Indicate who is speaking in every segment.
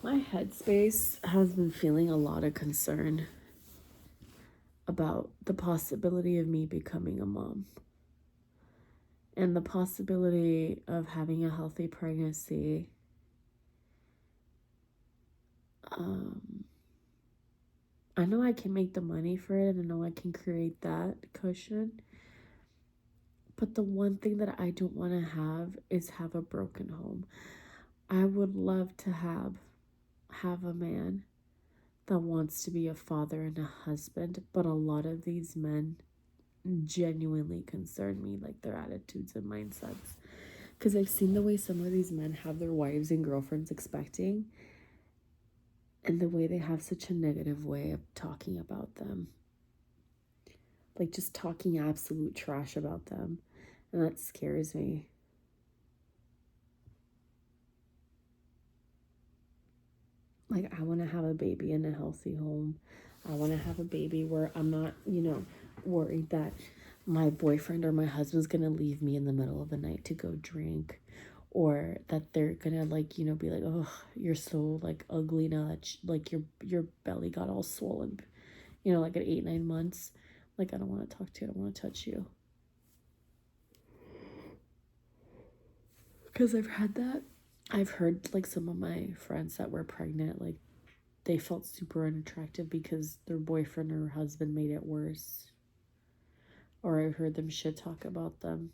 Speaker 1: My headspace has been feeling a lot of concern about the possibility of me becoming a mom and the possibility of having a healthy pregnancy. I know I can make the money for it, and I know I can create that cushion. But the one thing that I don't want to have a broken home. I would love to have a man that wants to be a father and a husband, but a lot of these men genuinely concern me, like their attitudes and mindsets. Because I've seen the way some of these men have their wives and girlfriends expecting, and the way they have such a negative way of talking about them. Like just talking absolute trash about them. And that scares me. Like, I want to have a baby in a healthy home. I want to have a baby where I'm not, worried that my boyfriend or my husband's going to leave me in the middle of the night to go drink, or that they're going to be like, "Oh, you're so like ugly now that like your belly got all swollen." Like at 8-9 months. Like, I don't want to talk to you. I don't want to touch you. Because I've had that. I've heard like some of my friends that were pregnant, like they felt super unattractive because their boyfriend or husband made it worse. Or I heard them shit talk about them,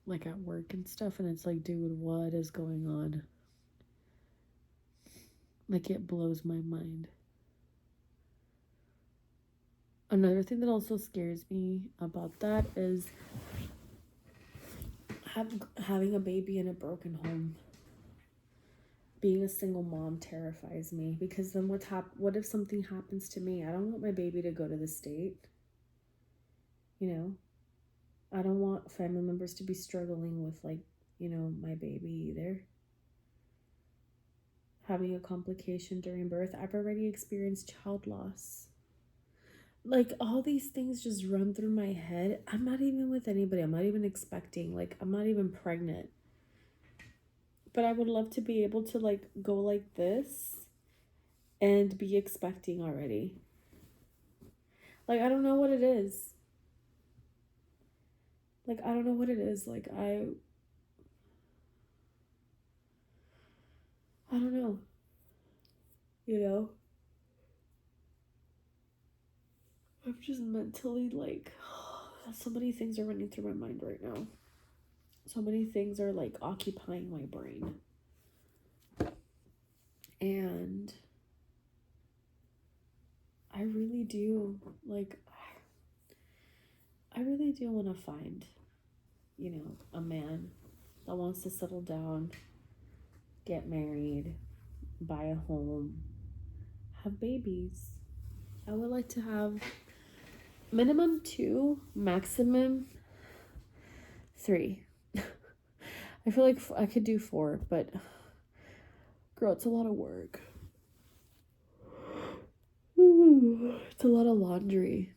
Speaker 1: like at work and stuff. And it's like, dude, what is going on? Like, it blows my mind. Another thing that also scares me about that is having a baby in a broken home. Being a single mom terrifies me, because then what if something happens to me? I don't want my baby to go to the state. I don't want family members to be struggling with my baby either. Having a complication during birth. I've already experienced child loss. Like, all these things just run through my head. I'm not even with anybody. I'm not even expecting. Like, I'm not even pregnant. But I would love to be able to go like this and be expecting already. Like, I don't know what it is. I don't know what it is. I don't know. I'm just mentally so many things are running through my mind right now. So many things are occupying my brain. And I really do want to find, a man that wants to settle down, get married, buy a home, have babies. I would like to have minimum 2, maximum 3. I feel like I could do 4, but girl, it's a lot of work. It's a lot of laundry.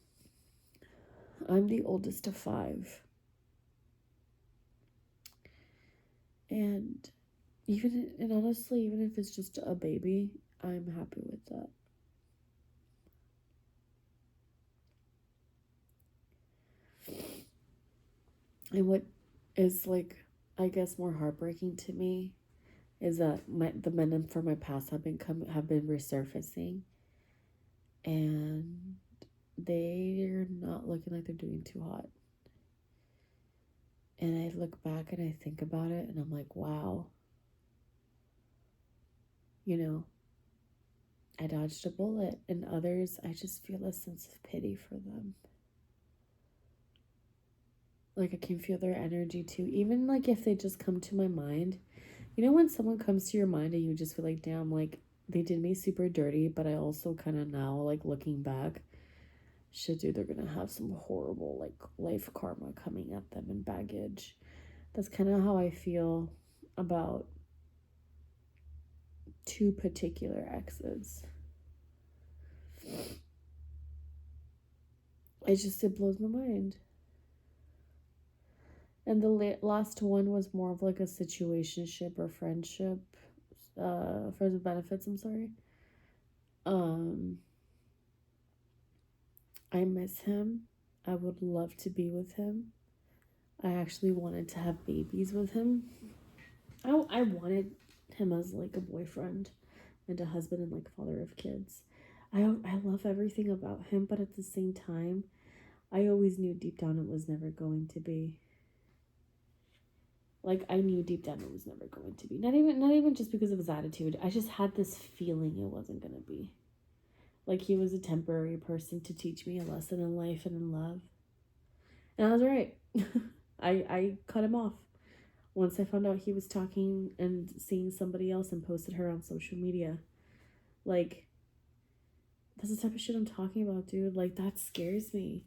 Speaker 1: I'm the oldest of 5. And honestly, even if it's just a baby, I'm happy with that. And what is I guess more heartbreaking to me is that the men from my past have been resurfacing, and they're not looking like they're doing too hot. And I look back and I think about it, and I'm like, wow, I dodged a bullet. And others, I just feel a sense of pity for them. I can feel their energy too, even if they just come to my mind. When someone comes to your mind and you just feel like, damn, they did me super dirty, but I also kind of now, looking back, shit, dude, they're gonna have some horrible life karma coming at them and baggage. That's kind of how I feel about 2 particular exes. It blows my mind. And the last one was more of a situationship or friendship. friends with benefits, I'm sorry. Um, I miss him. I would love to be with him. I actually wanted to have babies with him. I wanted him as like a boyfriend and a husband and like father of kids. I love everything about him, but at the same time, I always knew deep down it was never going to be. Like I knew deep down it was never going to be. Not even just because of his attitude. I just had this feeling it wasn't gonna be. Like he was a temporary person to teach me a lesson in life and in love. And I was right. I cut him off. Once I found out he was talking and seeing somebody else and posted her on social media. Like, that's the type of shit I'm talking about, dude. Like, that scares me.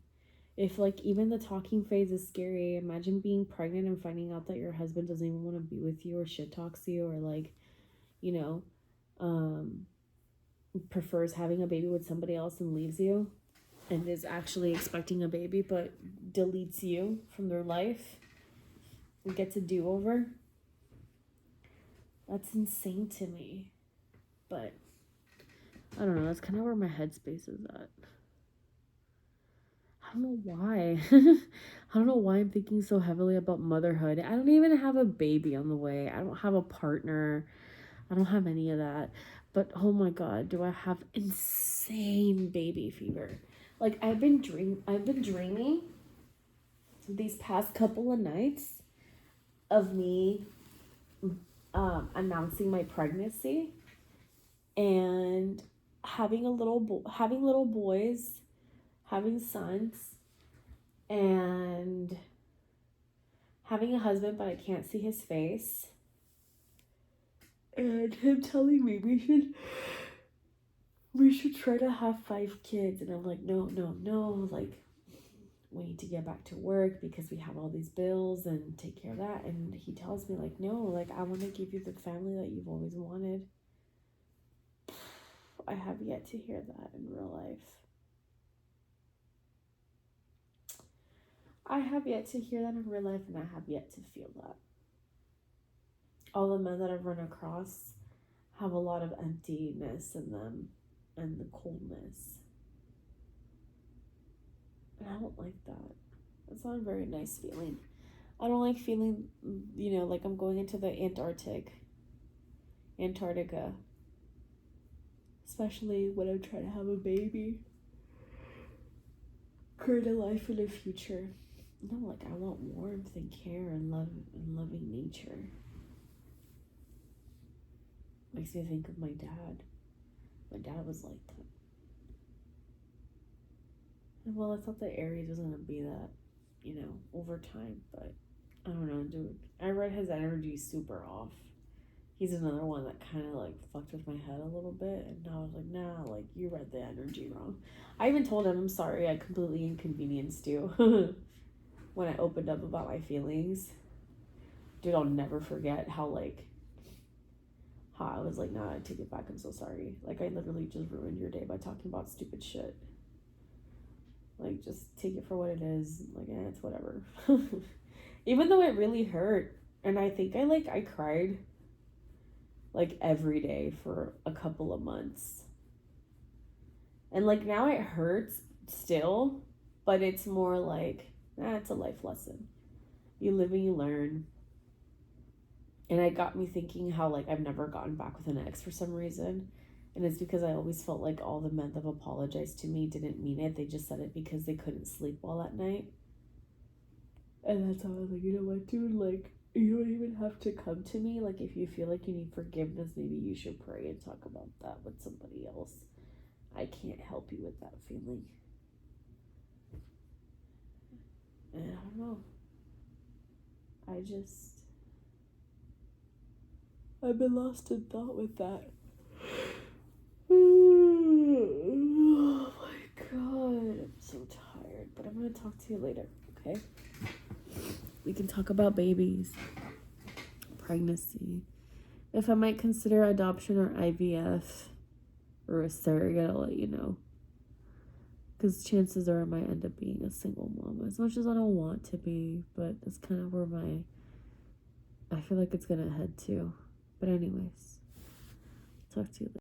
Speaker 1: If, like, even the talking phase is scary, imagine being pregnant and finding out that your husband doesn't even want to be with you or shit talks you or, like, you know, um, prefers having a baby with somebody else and leaves you and is actually expecting a baby but deletes you from their life and gets a do-over. That's insane to me. But I don't know, that's kind of where my headspace is at. I don't know why. I don't know why I'm thinking so heavily about motherhood. I don't even have a baby on the way. I don't have a partner. I don't have any of that. But oh my god, do I have insane baby fever. Like I've been dreaming these past couple of nights of me announcing my pregnancy and having having little boys, having sons, and having a husband, but I can't see his face, and him telling me we should try to have 5 kids, and I'm like, no, like we need to get back to work because we have all these bills and take care of that. And he tells me like, no, like I want to give you the family that you've always wanted. I have yet to hear that in real life. I have yet to hear that in real life, and I have yet to feel that. All the men that I've run across have a lot of emptiness in them and the coldness. And I don't like that. It's not a very nice feeling. I don't like feeling, like I'm going into the Antarctica. Especially when I'm trying to have a baby. Create a life in the future. No, like I want warmth and care and love and loving nature. Makes me think of my dad. My dad was like that. And well, I thought that Aries was gonna be that, over time, but I don't know, dude. I read his energy super off. He's another one that kind of like fucked with my head a little bit, and I was like, nah, like you read the energy wrong. I even told him I'm sorry I completely inconvenienced you when I opened up about my feelings. Dude, I'll never forget how I was like, nah, I take it back, I'm so sorry. Like I literally just ruined your day by talking about stupid shit. Like just take it for what it is. Like it's whatever. Even though it really hurt, and I think I cried like every day for a couple of months. And like now it hurts still, but it's more like, it's a life lesson. You live and you learn. And it got me thinking how like I've never gotten back with an ex for some reason. And it's because I always felt like all the men that apologized to me didn't mean it. They just said it because they couldn't sleep well at night. And that's how I was like, you know what, dude? Like, you don't even have to come to me. Like, if you feel like you need forgiveness, maybe you should pray and talk about that with somebody else. I can't help you with that feeling. And I don't know. I've been lost in thought with that. Oh my god, I'm so tired. But I'm gonna talk to you later, okay? We can talk about babies, pregnancy, if I might consider adoption or IVF or a surrogate. I'll let you know. Because chances are I might end up being a single mom. As much as I don't want to be, but that's kind of where I feel like it's gonna head to. But anyways, talk to you later.